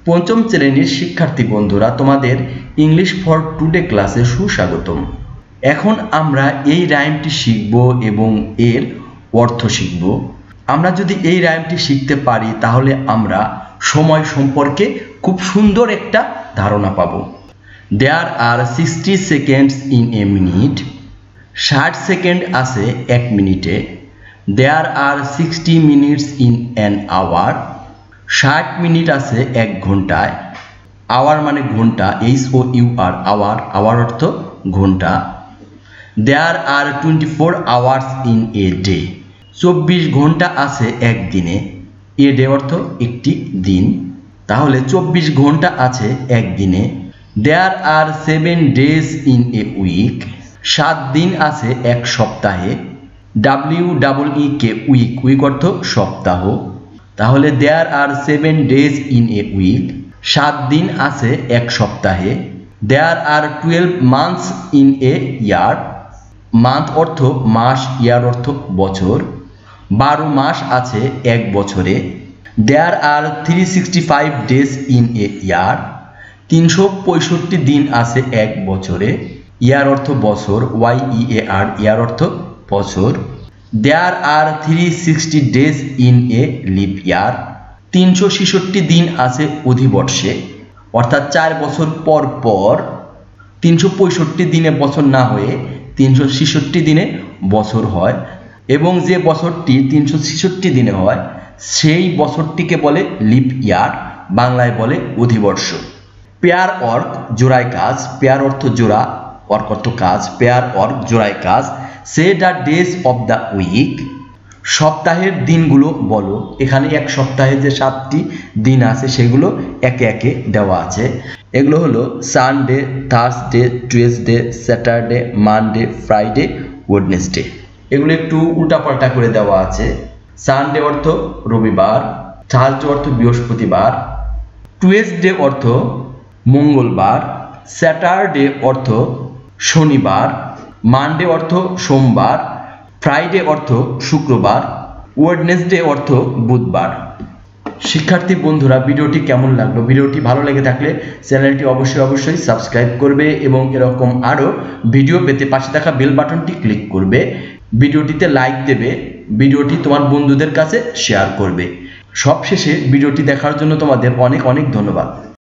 পঞ্চম শ্রেণীর শিক্ষার্থী বন্ধুরা, তোমাদের ইংলিশ ফর টুডে ক্লাসে সুস্বাগতম। এখন আমরা এই রাইমটি শিখব এবং এর অর্থ শিখব। আমরা যদি এই রাইমটি শিখতে পারি তাহলে আমরা সময় সম্পর্কে খুব সুন্দর একটা ধারণা পাব। There are 60 seconds in a minute. 60 second আছে এক মিনিটে। There are 60 minutes in an hour. 60 minute আছে এক ঘন্টায়। আওয়ার মানে ঘন্টা, HOUR, আওয়ার, আওয়ার অর্থ ঘন্টা। দেয়ার আর 24 আওয়ার্স ইন এ ডে। 24 ঘন্টা আছে এক দিনে। এ ডে অর্থ একটি দিন, তাহলে 24 ঘন্টা আছে এক দিনে। দেয়ার আর 7 ডেজ ইন এ উইক। 7 দিন আছে এক সপ্তাহে। WEEK, উইক, উইক অর্থ সপ্তাহ, তাহলে দেয়ার আর 7 ডেজ ইন এ উইক। 7 দিন আছে এক সপ্তাহে। দেয়ার আর 12 months in a year. Month অর্থ মাস, ইয়ার অর্থ বছর। 12 মাস আছে এক বছরে। দেয়ার আর 365 ডেজ ইন এ ইয়ার। 365 দিন আছে এক বছরে। ইয়ার অর্থ বছর, YEAR, ইয়ার অর্থ বছর। দেয়ার আর 360 ডেজ ইন এ লিপ ইয়ার। 366 দিন আছে অধিবর্ষে, অর্থাৎ 4 বছর পর পর 365 দিনে বছর না হয়ে 366 দিনে বছর হয়, এবং যে বছরটি 366 দিনে হয় সেই বছরটিকে বলে লিপ ইয়ার, বাংলায় বলে অধিবর্ষ। পেয়ার ওয়ার্ক, জোড়ায় কাজ। পেয়ার অর্থ জোড়া, ওয়ার্ক অর্থ কাজ। পেয়ার ওয়ার্ক, জোড়ায় কাজ। Say the days of the week. সপ্তাহের দিনগুলো বলো। এখানে এক সপ্তাহে যে 7টি দিন আছে সেগুলো একে একে দেওয়া আছে। এগুলো হলো Sunday, Thursday, Tuesday, Saturday, Monday, Friday, Wednesday. এগুলো একটু উল্টাপাল্টা করে দেওয়া আছে। সানডে অর্থ রবিবার, থার্সডে অর্থ বৃহস্পতিবার, টুয়েসডে অর্থ মঙ্গলবার, স্যাটারডে অর্থ শনিবার, মানডে অর্থ সোমবার, ফ্রাইডে অর্থ শুক্রবার, ওয়েডনেসডে অর্থ বুধবার। শিক্ষার্থী বন্ধুরা, ভিডিওটি কেমন লাগলো? ভিডিওটি ভালো লেগে থাকলে চ্যানেলটি অবশ্যই সাবস্ক্রাইব করবে এবং এরকম আরও ভিডিও পেতে পাশে থাকা বেল বাটনটি ক্লিক করবে। ভিডিওটিতে লাইক দেবে, ভিডিওটি তোমার বন্ধুদের কাছে শেয়ার করবে। সবশেষে ভিডিওটি দেখার জন্য তোমাদের অনেক ধন্যবাদ।